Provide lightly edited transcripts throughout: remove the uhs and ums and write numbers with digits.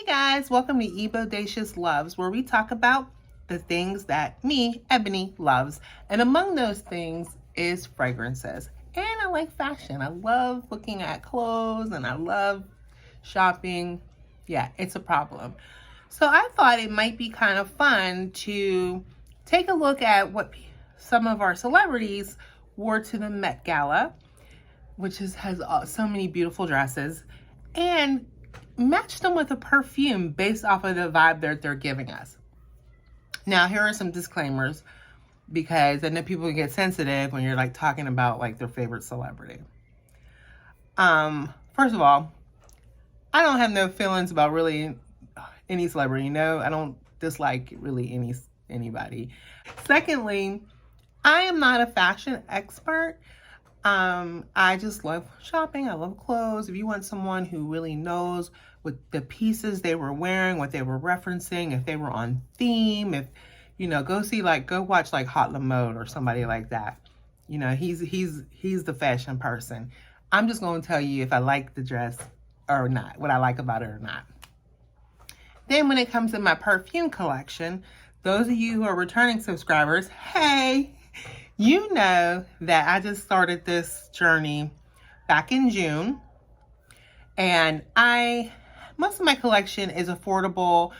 Guys, welcome to Ebodacious Loves, where we talk about the things that me, Ebony, loves. And among those things is fragrances. And I like fashion. I love looking at clothes and I love shopping. Yeah, it's a problem. So I thought it might be kind of fun to take a look at what some of our celebrities wore to the Met Gala, which has so many beautiful dresses, and match them with a perfume based off of the vibe that they're giving us. Now, here are some disclaimers, because I know people get sensitive when you're like talking about like their favorite celebrity. First of all, I don't have no feelings about really any celebrity. No, I don't dislike really anybody. Secondly, I am not a fashion expert. I just love shopping. I love clothes. If you want someone who really knows what the pieces they were wearing, what they were referencing, if they were on theme, if, you know, go watch like Hot Lamode or somebody like that. You know, he's the fashion person. I'm just going to tell you if I like the dress or not, what I like about it or not. Then when it comes to my perfume collection, those of you who are returning subscribers, hey, you know that I just started this journey back in June, and most of my collection is affordable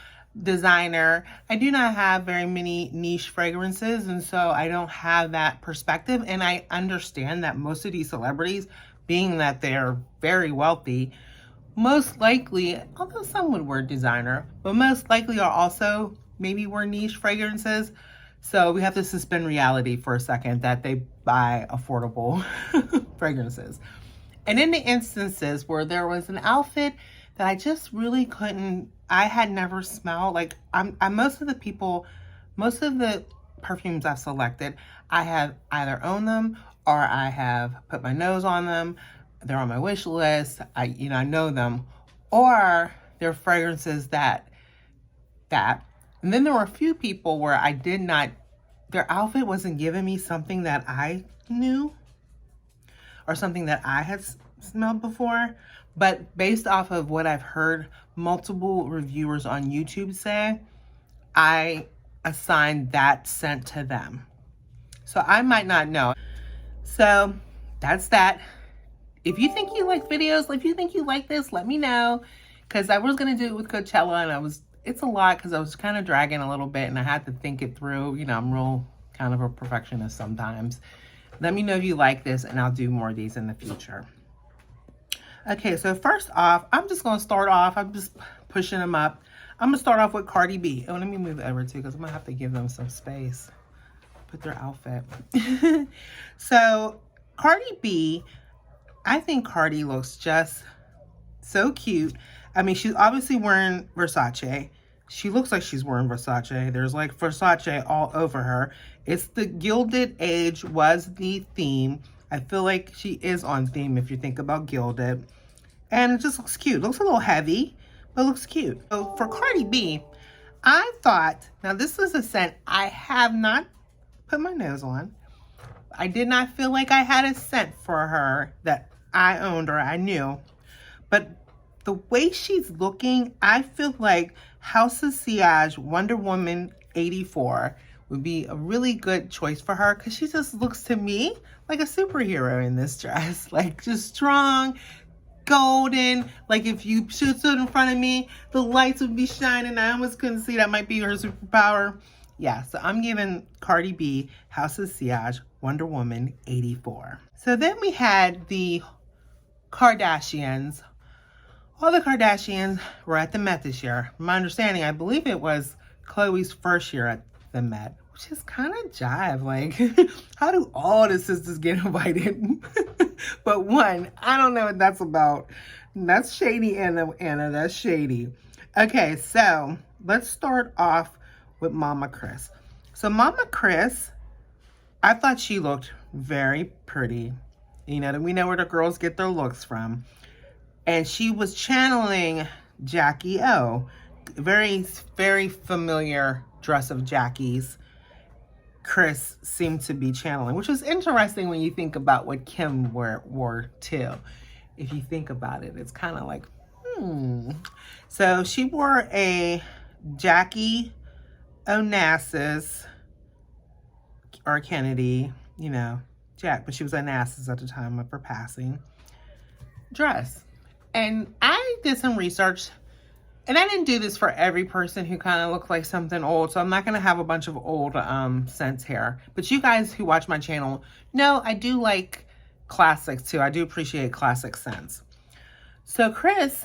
designer. I do not have very many niche fragrances, and so I don't have that perspective, and I understand that most of these celebrities, being that they're very wealthy, most likely, although some would wear designer, but most likely are also maybe wear niche fragrances. So we have to suspend reality for a second that they buy affordable fragrances. And in the instances where there was an outfit that I just really couldn't, I had never smelled, like most of the perfumes I've selected, I have either owned them or I have put my nose on them. They're on my wish list. I know them, or they're fragrances that. And then there were a few people where their outfit wasn't giving me something that I knew or something that I had smelled before. But based off of what I've heard multiple reviewers on YouTube say, I assigned that scent to them. So I might not know. So that's that. If you think you like videos, if you think you like this, let me know. Because I was going to do it with Coachella, and it's a lot because I was kind of dragging a little bit and I had to think it through. You know, I'm real kind of a perfectionist sometimes. Let me know if you like this and I'll do more of these in the future. Okay, so first off, I'm just going to start off. I'm just pushing them up. I'm going to start off with Cardi B. Oh, let me move over too because I'm going to have to give them some space. Put their outfit. So Cardi B, I think Cardi looks just so cute. I mean, she's obviously wearing Versace. She looks like she's wearing Versace. There's like Versace all over her. It's the Gilded Age was the theme. I feel like she is on theme if you think about Gilded. And it just looks cute. It looks a little heavy, but looks cute. So for Cardi B, I thought, now this is a scent I have not put my nose on. I did not feel like I had a scent for her that I owned or I knew. But the way she's looking, I feel like House of Siage Wonder Woman 84 would be a really good choice for her because she just looks to me like a superhero in this dress. Like just strong, golden. Like if you stood in front of me, the lights would be shining. I almost couldn't see. That might be her superpower. Yeah, so I'm giving Cardi B House of Siage Wonder Woman 84. So then we had the Kardashians. All the Kardashians were at the Met this year. My understanding, I believe it was Khloe's first year at the Met, which is kind of jive. Like, how do all the sisters get invited? But one, I don't know what that's about. That's shady, Anna. That's shady. Okay, so let's start off with Mama Chris. So Mama Chris, I thought she looked very pretty. You know, we know where the girls get their looks from. And she was channeling Jackie O. Very, very familiar dress of Jackie's. Chris seemed to be channeling, which was interesting when you think about what Kim wore too. If you think about it, it's kind of like, So she wore a Jackie Onassis or Kennedy, you know, Jack, but she was Onassis at the time of her passing, dress. And I did some research, and I didn't do this for every person who kind of looked like something old, so I'm not going to have a bunch of old scents here. But you guys who watch my channel know I do like classics too. I do appreciate classic scents. So Chris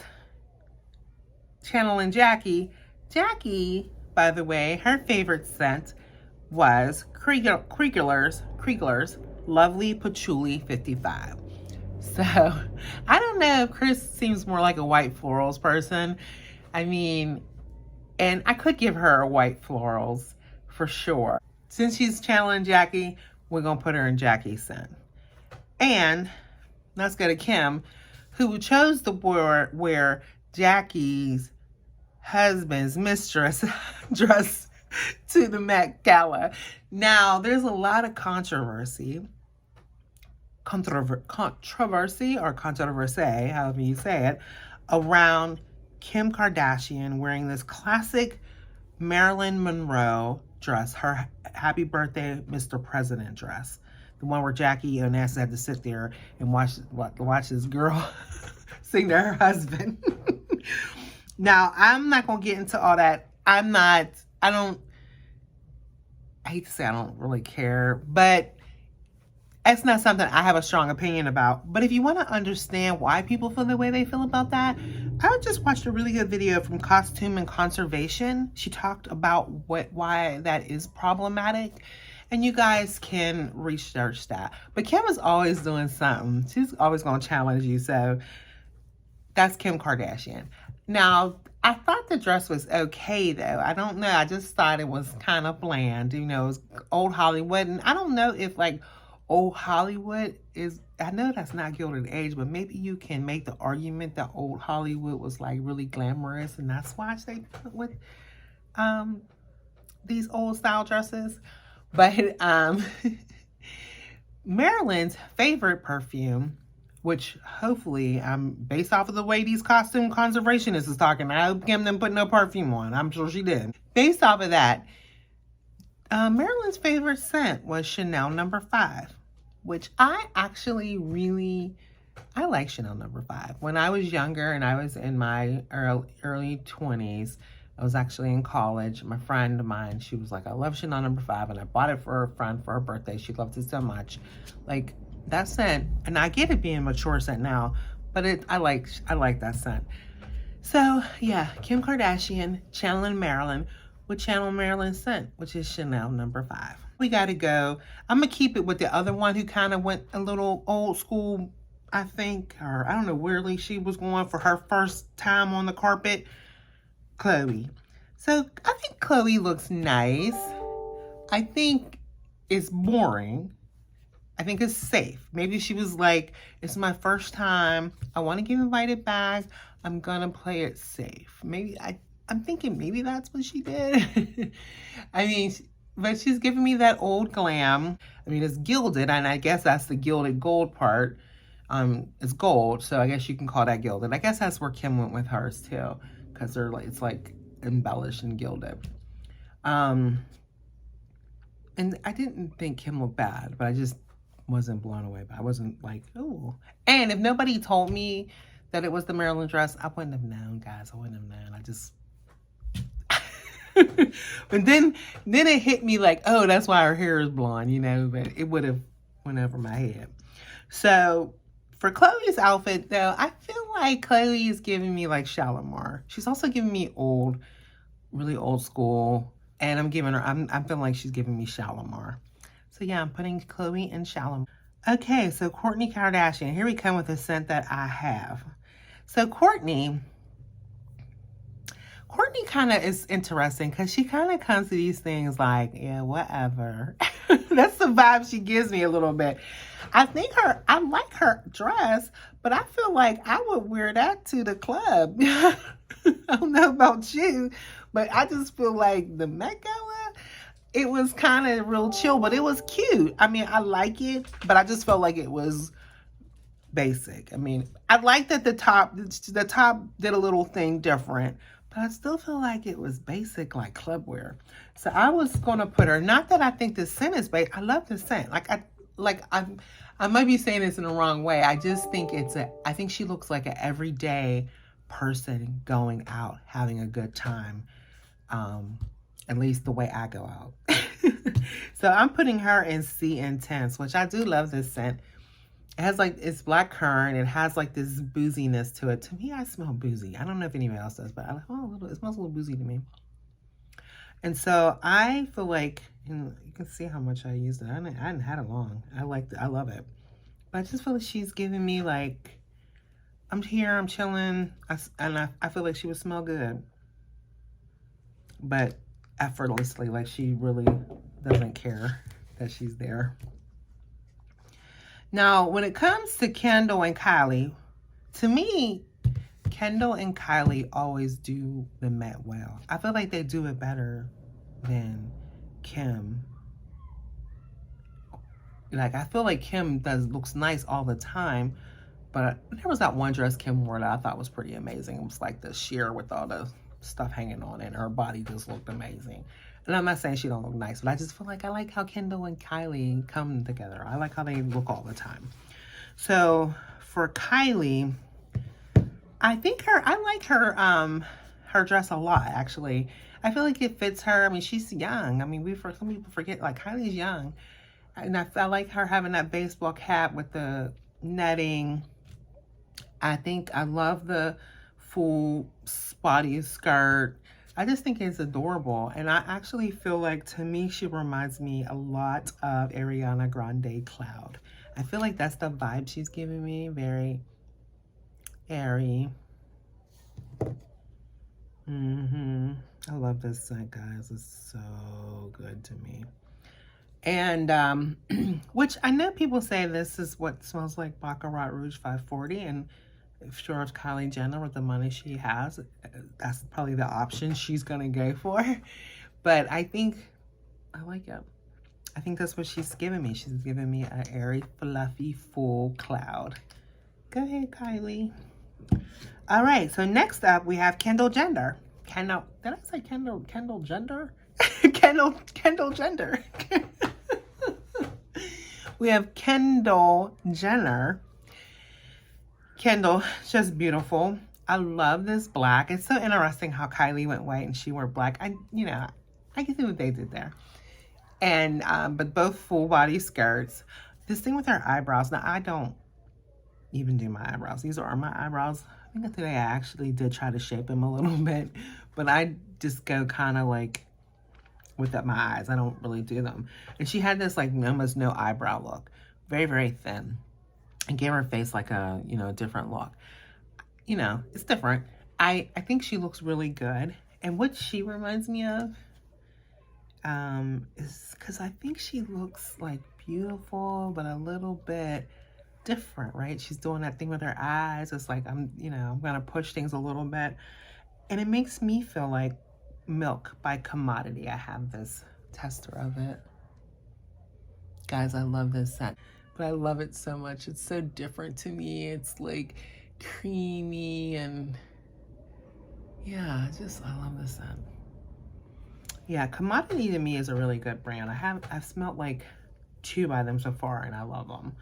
channeling Jackie, by the way, her favorite scent was Kriegler's Lovely Patchouli 55. So I don't know if Chris seems more like a white florals person. I mean, and I could give her a white florals for sure. Since she's channeling Jackie, we're going to put her in Jackie's scent. And let's go to Kim, who chose to wear Jackie's husband's mistress dress to the Met Gala. Now, there's a lot of controversy, however you say it, around Kim Kardashian wearing this classic Marilyn Monroe dress, her Happy Birthday, Mr. President dress. The one where Jackie Onassis had to sit there and watch this girl sing to her husband. Now, I'm not going to get into all that. I hate to say I don't really care, but it's not something I have a strong opinion about. But if you want to understand why people feel the way they feel about that, I just watched a really good video from Costume and Conservation. She talked about why that is problematic. And you guys can research that. But Kim is always doing something. She's always going to challenge you. So that's Kim Kardashian. Now, I thought the dress was okay, though. I don't know. I just thought it was kind of bland. You know, it was old Hollywood. And I don't know if, like, old Hollywood is... I know that's not Gilded Age, but maybe you can make the argument that old Hollywood was, like, really glamorous. And that's why they put with these old style dresses. But Marilyn's favorite perfume, which hopefully, based off of the way these costume conservationists is talking, I hope Kim didn't put no perfume on. I'm sure she did. Based off of that, Marilyn's favorite scent was Chanel No. 5, which I actually I like Chanel No. 5. When I was younger and I was in my early 20s, I was actually in college. My friend of mine, she was like, I love Chanel No. 5, and I bought it for her friend for her birthday. She loved it so much. Like, that scent, and I get it being a mature scent now, but I like that scent. So, yeah, Kim Kardashian channeling Marilyn with Channel Marilyn's scent, which is Chanel No. 5. We got to go. I'm going to keep it with the other one who kind of went a little old school, I think, or I don't know, weirdly she was going for her first time on the carpet. Chloe. So I think Chloe looks nice. I think it's boring. I think it's safe. Maybe she was like, it's my first time. I want to get invited back. I'm going to play it safe. Maybe I'm thinking maybe that's what she did. I mean, but she's giving me that old glam. I mean, it's gilded, and I guess that's the gilded gold part. It's gold, so I guess you can call that gilded. I guess that's where Kim went with hers too, because it's like embellished and gilded. And I didn't think Kim looked bad, but I just wasn't blown away by it. I wasn't like, oh. And if nobody told me that it was the Marilyn dress, I wouldn't have known, guys. I wouldn't have known. I just... But then it hit me like, oh, that's why her hair is blonde, you know, but it would have went over my head. So for Chloe's outfit, though, I feel like Chloe is giving me like Shalimar. She's also giving me really old school, and I'm feeling like she's giving me Shalimar. So yeah, I'm putting Chloe in Shalimar. Okay, so Kourtney Kardashian. Here we come with a scent that I have. So Kourtney kind of is interesting because she kind of comes to these things like, yeah, whatever. That's the vibe she gives me a little bit. I like her dress, but I feel like I would wear that to the club. I don't know about you, but I just feel like the Met Gala, it was kind of real chill, but it was cute. I mean, I like it, but I just felt like it was basic. I mean, I like that the top did a little thing different, but I still feel like it was basic, like clubwear. So I was gonna put her. Not that I think the scent is basic. I love the scent. I might be saying this in the wrong way. I just think I think she looks like an everyday person going out, having a good time. Um, at least the way I go out. So I'm putting her in C Intense, which I do love this scent. It has like, it's black currant. It has like this booziness to it. To me, I smell boozy. I don't know if anybody else does, but I like, oh, it smells a little boozy to me. And so I feel like, you can see how much I used it. I hadn't had it long. I love it. But I just feel like she's giving me like, I'm here, I'm chilling, I feel like she would smell good. But effortlessly, like she really doesn't care that she's there. Now, when it comes to Kendall and Kylie, to me, Kendall and Kylie always do the Met well. I feel like they do it better than Kim. Like, I feel like Kim looks nice all the time, but there was that one dress Kim wore that I thought was pretty amazing. It was like the sheer with all the stuff hanging on it, and her body just looked amazing. And I'm not saying she don't look nice, but I just feel like I like how Kendall and Kylie come together. I like how they look all the time. So for Kylie, I like her dress a lot, actually. I feel like it fits her. I mean, she's young. I mean, some people forget, like, Kylie's young. And I like her having that baseball cap with the netting. I love the full spotty skirt. I just think it's adorable. And I actually feel like, to me, she reminds me a lot of Ariana Grande Cloud. I feel like that's the vibe she's giving me. Very airy. I love this scent, guys. It's so good to me. And, which I know people say this is what smells like Baccarat Rouge 540. And sure, if Kylie Jenner, with the money she has, that's probably the option she's gonna go for. But I think I like it. I think that's what she's giving me. She's giving me an airy, fluffy, full cloud. Go ahead, Kylie. All right, so next up we have Kendall Jenner. Did I say Kendall Jenner? Kendall Jenner. We have Kendall Jenner. Kendall, just beautiful. I love this black. It's so interesting how Kylie went white and she wore black. I can see what they did there. And, but both full body skirts. This thing with her eyebrows. Now, I don't even do my eyebrows. These are my eyebrows. I think today I actually did try to shape them a little bit. But I just go kind of like with my eyes. I don't really do them. And she had this like almost no eyebrow look. Very, very thin. And gave her face like a, different look. It's different. I think she looks really good. And what she reminds me of is, because I think she looks like beautiful, but a little bit different, right? She's doing that thing with her eyes. It's like, I'm going to push things a little bit. And it makes me feel like Milk by Commodity. I have this tester of it. Guys, I love this scent. But I love it so much. It's so different to me. It's like creamy and yeah, I love this scent. Yeah, Commodity to me is a really good brand. I've smelled like 2 by them so far and I love them.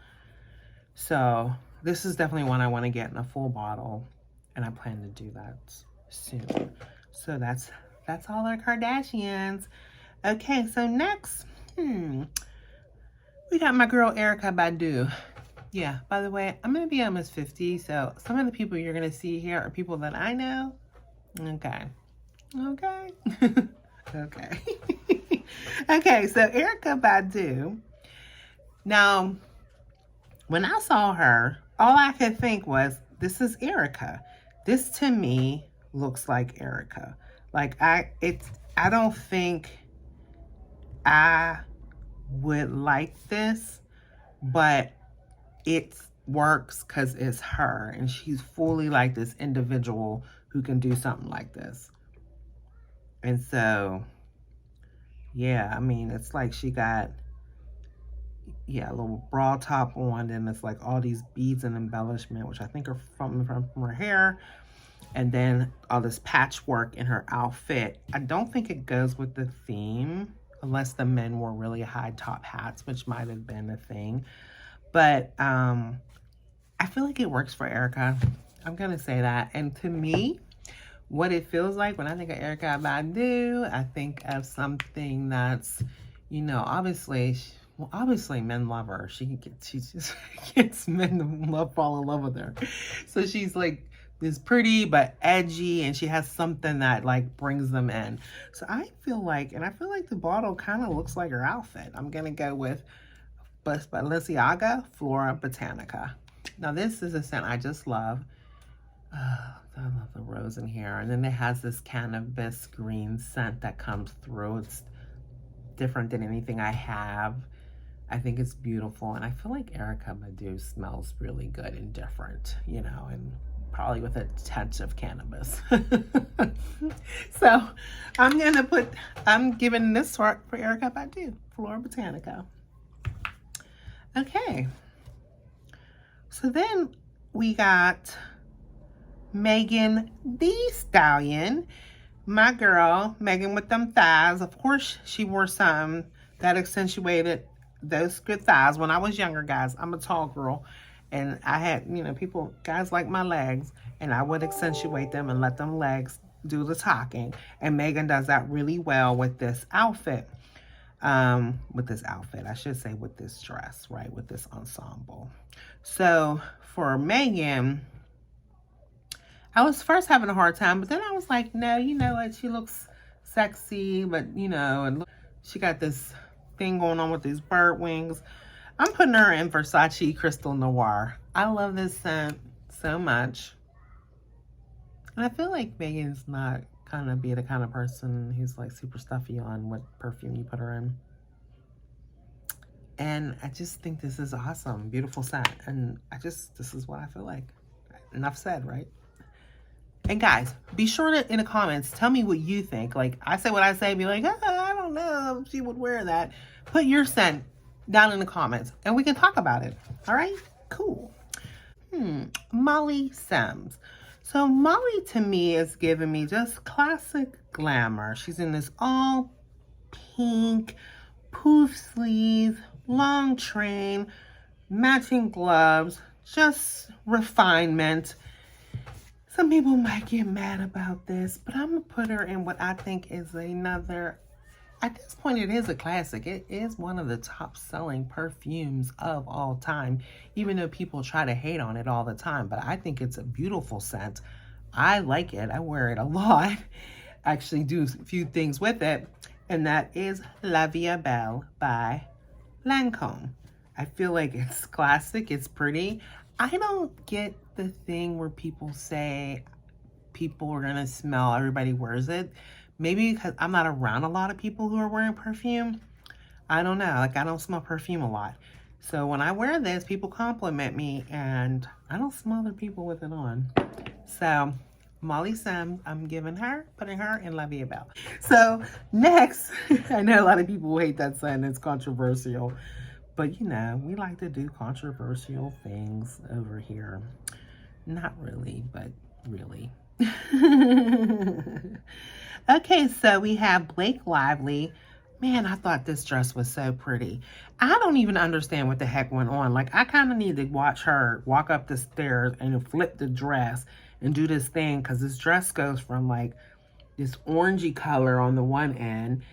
So this is definitely one I want to get in a full bottle and I plan to do that soon. So that's all our Kardashians. Okay, so next, we got my girl Erykah Badu. Yeah, by the way, I'm going to be almost 50, so some of the people you're going to see here are people that I know. Okay. Okay. Okay. Okay, so Erykah Badu. Now, when I saw her, all I could think was, this is Erykah. This to me looks like Erykah. Like I don't think I would like this, but it works because it's her and she's fully like this individual who can do something like this. And so, yeah, I mean, it's like she got, yeah, a little bra top on, and it's like all these beads and embellishment, which I think are from her hair. And then all this patchwork in her outfit. I don't think it goes with the theme, unless the men wore really high top hats, which might have been a thing. But I feel like it works for Erica. I'm gonna say that. And to me, what it feels like when I think of Erica Badu, I think of something that's, you know, obviously, well, obviously men love her. She just gets men to fall in love with her. So she's like this pretty but edgy, and she has something that like brings them in. So I feel like the bottle kind of looks like her outfit. I'm gonna go with Balenciaga Flora Botanica. Now this is a scent I just love. I love the rose in here. And then it has this cannabis green scent that comes through. It's different than anything I have. I think it's beautiful. And I feel like Erica Badu smells really good and different, you know, and probably with a touch of cannabis. So I'm giving this for Erica Badu, Flora Botanica. Okay. So then we got Megan Thee Stallion, my girl, Megan with them thighs. Of course, she wore something that accentuated those good thighs. When I was younger, guys, I'm a tall girl, and I had, you know, guys like my legs, and I would accentuate them and let them legs do the talking. And Megan does that really well with this outfit. I should say with this dress, right? With this ensemble. So for Megan, I was first having a hard time, but then I was like, no, you know what? She looks sexy, but you know, and she got this thing going on with these bird wings. I'm putting her in Versace Crystal Noir. I love this scent so much. And I feel like Megan's not gonna be the kind of person who's like super stuffy on what perfume you put her in. And I just think this is awesome. Beautiful scent. And this is what I feel like. Enough said, right? And guys, be sure to, in the comments, tell me what you think. Like, I say what I say, be like, I don't know if she would wear that. Put your scent down in the comments, and we can talk about it. All right? Cool. Molly Sims. So Molly, to me, is giving me just classic glamour. She's in this all pink, poof sleeve, long train, matching gloves, just refinement. Some people might get mad about this, but I'm going to put her in what I think is another, at this point, it is a classic. It is one of the top selling perfumes of all time, even though people try to hate on it all the time. But I think it's a beautiful scent. I like it. I wear it a lot. I actually do a few things with it. And that is La Vie Belle by Lancome. I feel like it's classic. It's pretty. I don't get the thing where people say people are gonna smell, everybody wears it. Maybe because I'm not around a lot of people who are wearing perfume. I don't know, like I don't smell perfume a lot. So when I wear this, people compliment me and I don't smell other people with it on. So Molly Sims, I'm putting her in La Vie Belle. So next, I know a lot of people hate that scent, it's controversial. But, you know, we like to do controversial things over here. Not really, but really. Okay, so we have Blake Lively. Man, I thought this dress was so pretty. I don't even understand what the heck went on. Like, I kind of need to watch her walk up the stairs and flip the dress and do this thing. Because this dress goes from, like, this orangey color on the one end.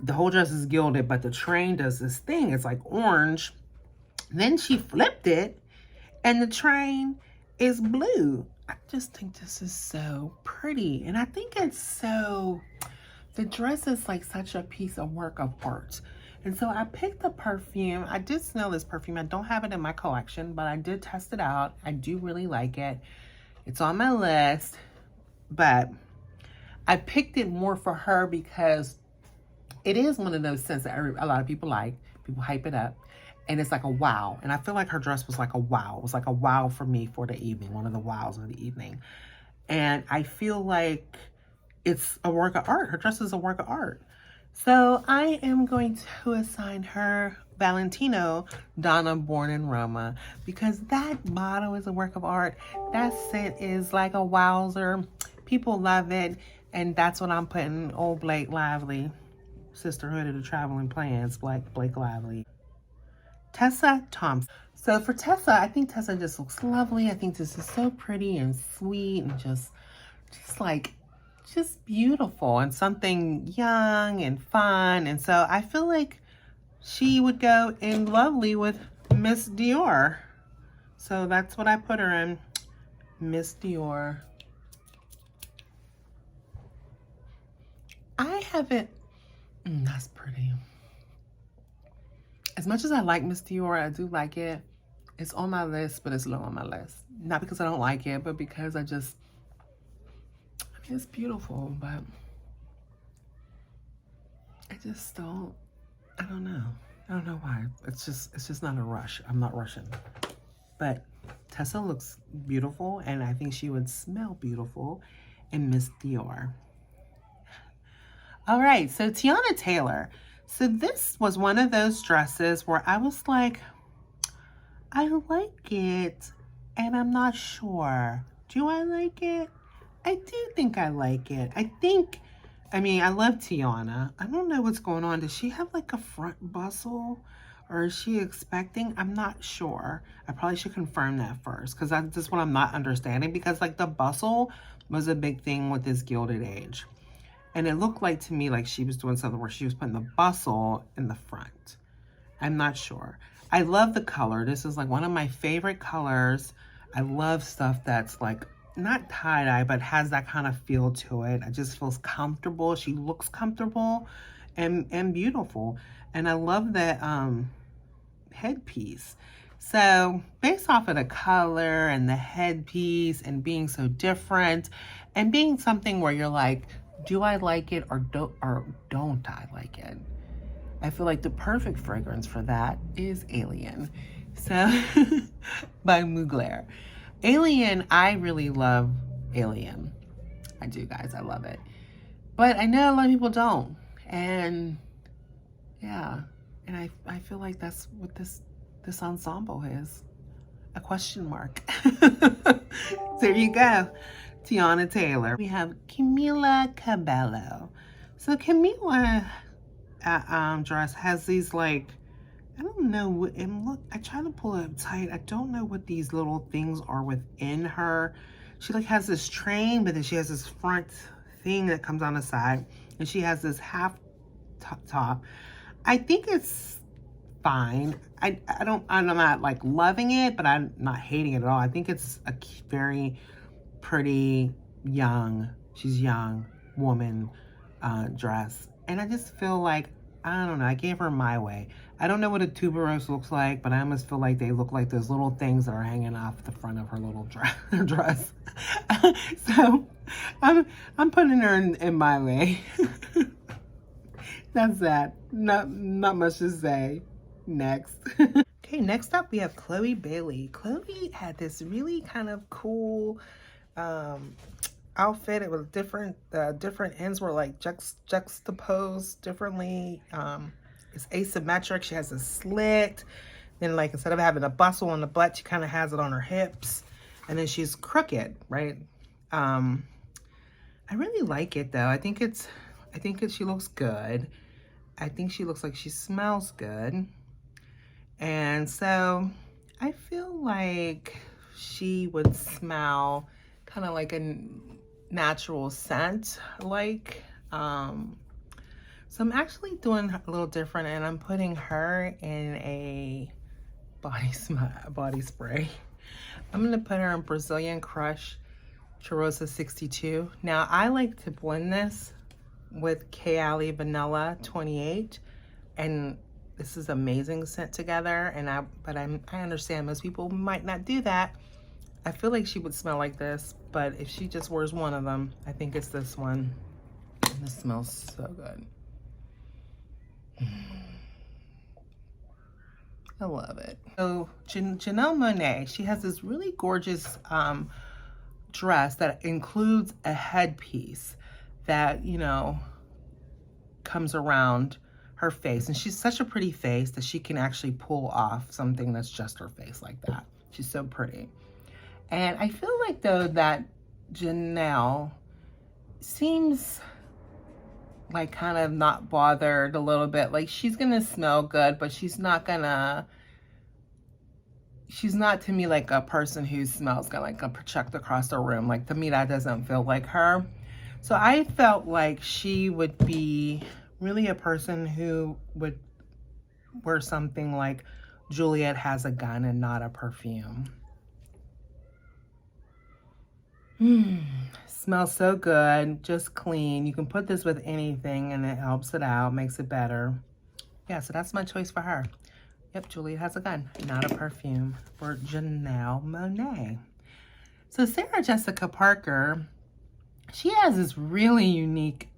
The whole dress is gilded, but the train does this thing. It's like orange. Then she flipped it, and the train is blue. I just think this is so pretty. And I think it's so, the dress is like such a piece of work of art. And so I picked the perfume. I did smell this perfume. I don't have it in my collection, but I did test it out. I do really like it. It's on my list, but I picked it more for her because it is one of those scents that a lot of people like. People hype it up. And it's like a wow. And I feel like her dress was like a wow. It was like a wow for me for the evening. One of the wows of the evening. And I feel like it's a work of art. Her dress is a work of art. So I am going to assign her Valentino Donna Born in Roma, because that bottle is a work of art. That scent is like a wowzer. People love it, and that's what I'm putting old Blake Lively, Sisterhood of the Traveling Plans, Blake Lively. Tessa Thompson. So for Tessa, I think Tessa just looks lovely. I think this is so pretty and sweet and just beautiful and something young and fun. And so I feel like she would go in lovely with Miss Dior. So that's what I put her in, Miss Dior. I haven't, that's pretty. As much as I like Miss Dior, I do like it. It's on my list, but it's low on my list. Not because I don't like it, but because I mean, it's beautiful, but I just don't, I don't know. I don't know why. It's just not a rush. I'm not rushing. But Tessa looks beautiful, and I think she would smell beautiful in Miss Dior. All right, so Tiana Taylor. So this was one of those dresses where I was like, I like it, and I'm not sure. Do I like it? I do think I like it. I mean, I love Tiana. I don't know what's going on. Does she have like a front bustle? Or is she expecting? I'm not sure. I probably should confirm that first, because that's just what I'm not understanding, because like the bustle was a big thing with this Gilded Age. And it looked like to me like she was doing something where she was putting the bustle in the front. I'm not sure. I love the color. This is like one of my favorite colors. I love stuff that's like not tie-dye, but has that kind of feel to it. It just feels comfortable. She looks comfortable and beautiful. And I love that headpiece. So based off of the color and the headpiece and being so different and being something where you're like, do I like it or don't I like it? I feel like the perfect fragrance for that is Alien. So by Mugler. Alien, I really love Alien. I do, guys. I love it. But I know a lot of people don't. And yeah. And I feel like that's what this ensemble is. A question mark. There you go. Tiana Taylor. We have Camila Cabello. So Camila dress has these like, I don't know, and look, I try to pull it up tight. I don't know what these little things are within her. She like has this train, but then she has this front thing that comes on the side, and she has this half top. I think it's fine. I'm not like loving it, but I'm not hating it at all. I think it's a very pretty young, she's young woman dress. And I just feel like, I don't know, I gave her my way. I don't know what a tuberose looks like, but I almost feel like they look like those little things that are hanging off the front of her little dress. So I'm putting her in my way. That's that. Not much to say. Next. Okay, next up we have Chloe Bailey. Chloe had this really kind of cool outfit. It was different ends were like juxtaposed differently. It's asymmetric. She has a slit. Then like instead of having a bustle on the butt, she kind of has it on her hips. And then she's crooked, right? I really like it though. I think she looks good. I think she looks like she smells good. And so I feel like she would smell kind of like a natural scent, like, so I'm actually doing a little different, and I'm putting her in a body spray. I'm gonna put her in Brazilian Crush Cheirosa 62. Now I like to blend this with Kayali Vanilla 28, and this is amazing scent together. And I understand most people might not do that. I feel like she would smell like this, but if she just wears one of them, I think it's this one. And this smells so good. I love it. So Janelle Monáe, she has this really gorgeous dress that includes a headpiece that, you know, comes around her face. And she's such a pretty face that she can actually pull off something that's just her face like that. She's so pretty. And I feel like, though, that Janelle seems like kind of not bothered a little bit. Like, she's gonna smell good, but she's not to me like a person who smells gonna like project across the room. Like, to me, that doesn't feel like her. So I felt like she would be really a person who would wear something like Juliet Has a Gun and not a perfume. Smells so good, just clean. You can put this with anything and it helps it out, makes it better. Yeah, so that's my choice for her. Yep, Juliet Has a Gun, not a perfume, for Janelle Monáe. So Sarah Jessica Parker, she has this really unique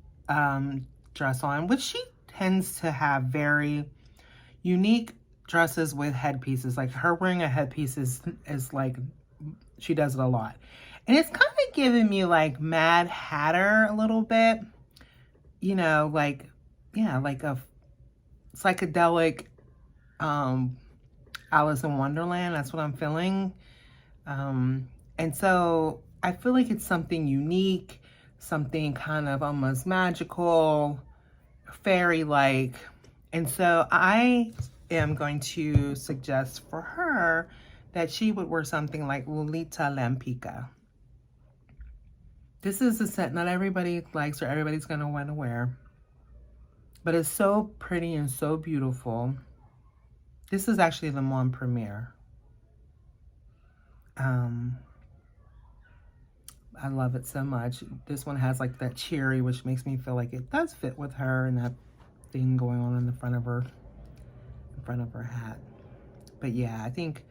dress on, which she tends to have very unique dresses with headpieces. Like, her wearing a headpiece is like, she does it a lot. And it's kind of giving me like Mad Hatter a little bit. You know, like, yeah, like a psychedelic Alice in Wonderland. That's what I'm feeling. And so I feel like it's something unique, something kind of almost magical, fairy-like. And so I am going to suggest for her that she would wear something like Lolita Lampica. This is a scent not everybody likes or everybody's going to want to wear, but it's so pretty and so beautiful. This is actually the Mon Premiere. I love it so much. This one has like that cherry, which makes me feel like it does fit with her, and that thing going on in the front of her hat. But yeah, I think,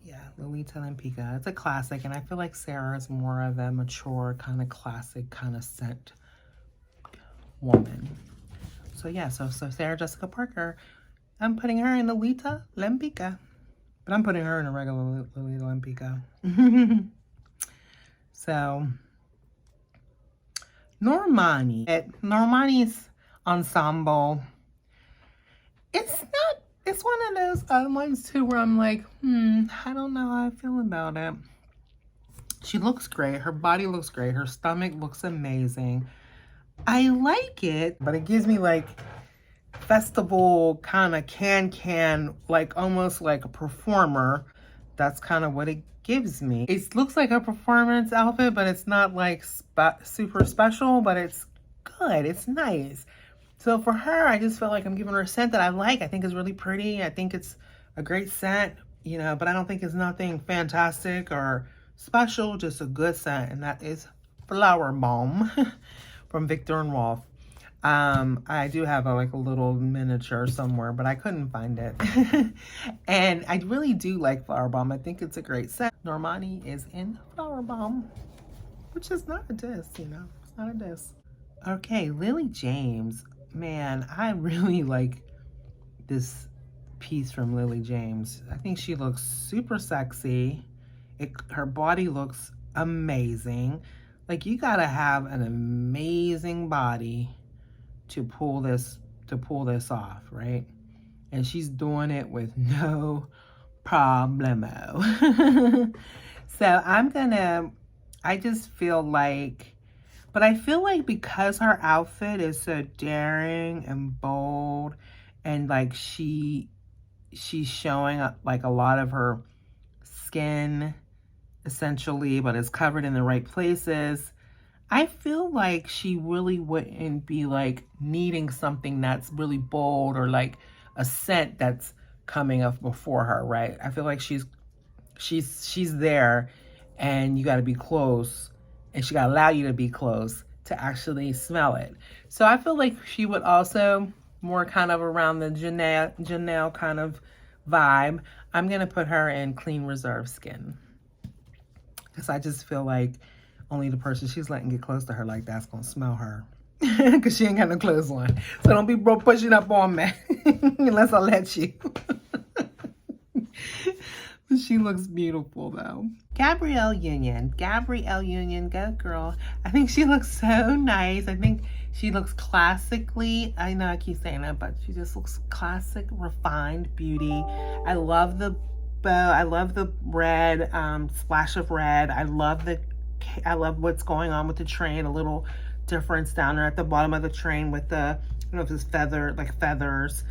yeah, Lolita Lampica. It's a classic, and I feel like Sarah is more of a mature, kind of classic, kind of scent woman. So yeah, so Sarah Jessica Parker, I'm putting her in Lolita Lampica. But I'm putting her in a regular Lolita Lampica. So, Normani's ensemble, it's one of those ones too where I'm like, I don't know how I feel about it. She looks great. Her body looks great. Her stomach looks amazing. I like it, but it gives me like festival kind of can, like almost like a performer. That's kind of what it gives me. It looks like a performance outfit, but it's not like super special, but it's good. It's nice. So for her, I just felt like I'm giving her a scent that I like. I think it's really pretty. I think it's a great scent, you know, but I don't think it's nothing fantastic or special, just a good scent. And that is Flower Bomb from Viktor and Rolf. I do have a little miniature somewhere, but I couldn't find it. And I really do like Flower Bomb. I think it's a great scent. Normani is in Flower Bomb, which is not a diss, you know, it's not a diss. Okay, Lily James. Man, I really like this piece from Lily James. I think she looks super sexy. Her body looks amazing. Like, you gotta have an amazing body to pull this off, right? And she's doing it with no problemo. So I just feel like, but I feel like because her outfit is so daring and bold, and like she's showing like a lot of her skin essentially, but it's covered in the right places, I feel like she really wouldn't be like needing something that's really bold or like a scent that's coming up before her, right? I feel like she's there, and you got to be close, and she got to allow you to be close to actually smell it. So I feel like she would also more kind of around the Janelle kind of vibe. I'm going to put her in Clean Reserve Skin, because I just feel like only the person she's letting get close to her like that's going to smell her, because she ain't got no clothes on. So don't be pushing up on me unless I let you. She looks beautiful though. Gabrielle Union, go girl. I think she looks so nice. I think She looks classically, I know I keep saying that, but she just looks classic, refined beauty. I love the bow. I love the red, splash of red. I love what's going on with the train. A little difference down there at the bottom of the train with the, I don't know if it's feathers.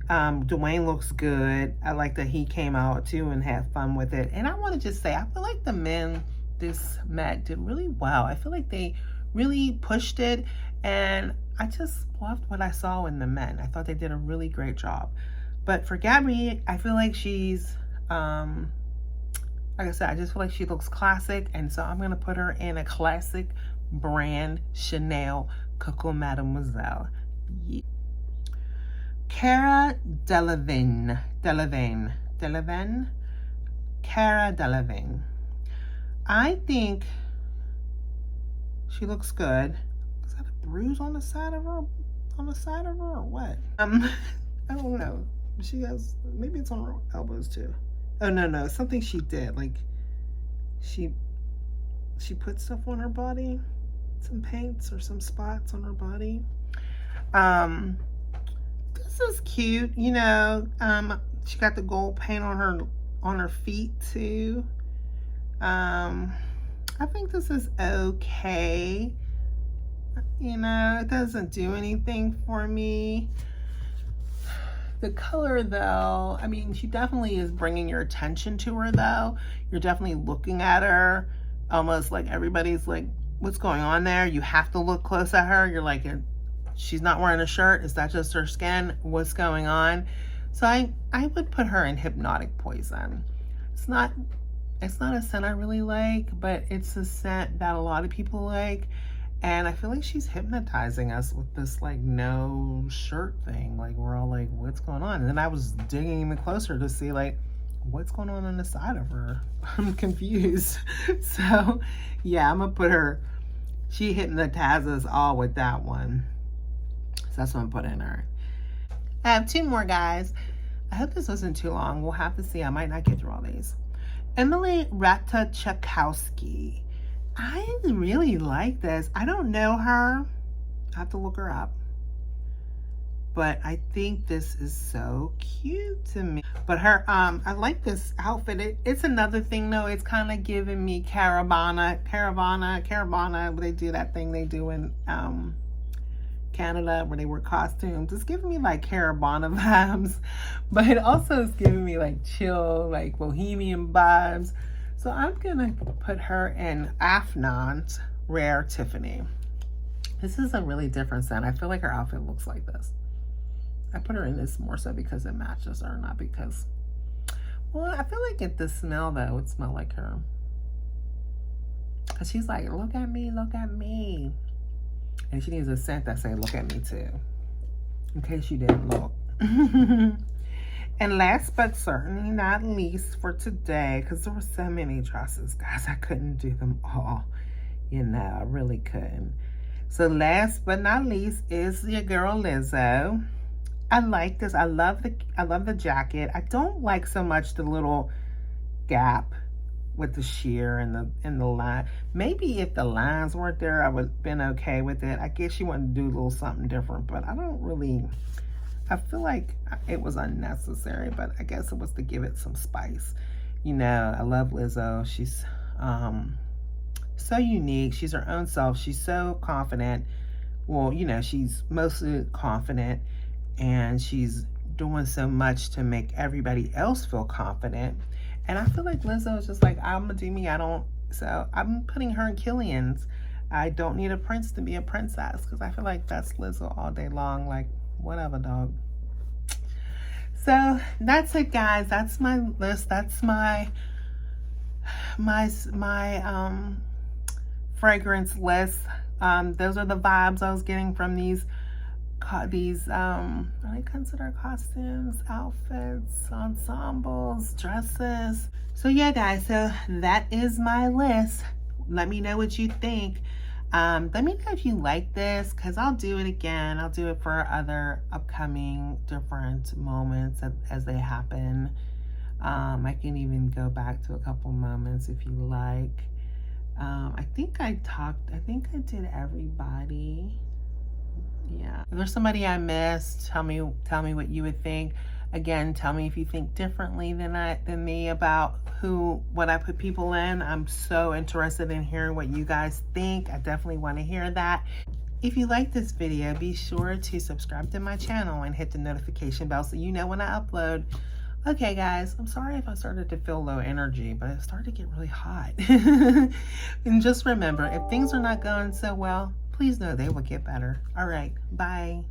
Dwayne looks good. I like that he came out too and had fun with it. And I want to just say, I feel like the men this Met did really well. I feel like they really pushed it, and I just loved what I saw in the men. I thought they did a really great job. But for Gabby, I feel like she's, like I said, I just feel like she looks classic, and so I'm gonna put her in a classic brand Chanel Coco Mademoiselle. Yeah. Cara Delevingne. Cara Delevingne. I think she looks good. Is that a bruise on the side of her? Or what? I don't know. She has, maybe it's on her elbows too. Oh no, something she did. Like she put stuff on her body, some paints or some spots on her body. This is cute, you know. She got the gold paint on her feet too. I think this is okay. You know, it doesn't do anything for me. The color though, I mean, she definitely is bringing your attention to her though. You're definitely looking at her almost like everybody's like, what's going on there? You have to look close at her. You're like, she's not wearing a shirt. Is that just her skin? What's going on? So I would put her in Hypnotic Poison. It's not a scent I really like, but it's a scent that a lot of people like. And I feel like she's hypnotizing us with this like no shirt thing. Like we're all like, what's going on? And then I was digging even closer to see like, what's going on the side of her? I'm confused. So yeah, I'm gonna put her, she hypnotizes us all with that one. So that's what I'm putting her. I have two more, guys. I hope this wasn't too long. We'll have to see. I might not get through all these. Emily Ratajkowski. I really like this. I don't know her. I have to look her up. But I think this is so cute to me. But her, I like this outfit. It's another thing though. It's kind of giving me Caravana. They do that thing they do in Canada where they wear costumes. It's giving me like Caravana vibes. But it also is giving me like chill, like bohemian vibes. So I'm gonna put her in Afnan's Rare Tiffany. This is a really different scent. I feel like her outfit looks like this. I put her in this more so because it matches her, not because, well, I feel like the smell though would smell like her. Cause she's like, look at me. And she needs a scent that say, look at me too. In case you didn't look. And last but certainly not least for today, because there were so many dresses, guys, I couldn't do them all. You know, I really couldn't. So last but not least is your girl Lizzo. I like this. I love the jacket. I don't like so much the little gap with the sheer and the line. Maybe if the lines weren't there, I would have been okay with it. I guess she wanted to do a little something different, but I feel like it was unnecessary, but I guess it was to give it some spice. You know, I love Lizzo. She's so unique. She's her own self. She's so confident. Well, you know, she's mostly confident, and she's doing so much to make everybody else feel confident. And I feel like Lizzo is just like, I'm gonna do me. So I'm putting her in Killian's. I don't need a prince to be a princess, because I feel like that's Lizzo all day long. Like, whatever, dog. So that's it, guys. That's my list. That's my fragrance list. Those are the vibes I was getting from these are they considered costumes, outfits, ensembles, dresses? So yeah, guys, so that is my list. Let me know what you think. Let me know if you like this, because I'll do it again. I'll do it for other upcoming different moments as they happen. I can even go back to a couple moments if you like. I think I did everybody. If there's somebody I missed, tell me what you would think. Again, tell me if you think differently than me about what I put people in. I'm so interested in hearing what you guys think. I definitely want to hear that. If you like this video, be sure to subscribe to my channel and hit the notification bell so you know when I upload. Okay, guys, I'm sorry if I started to feel low energy, but it started to get really hot. And just remember, if things are not going so well, please know they will get better. All right, bye.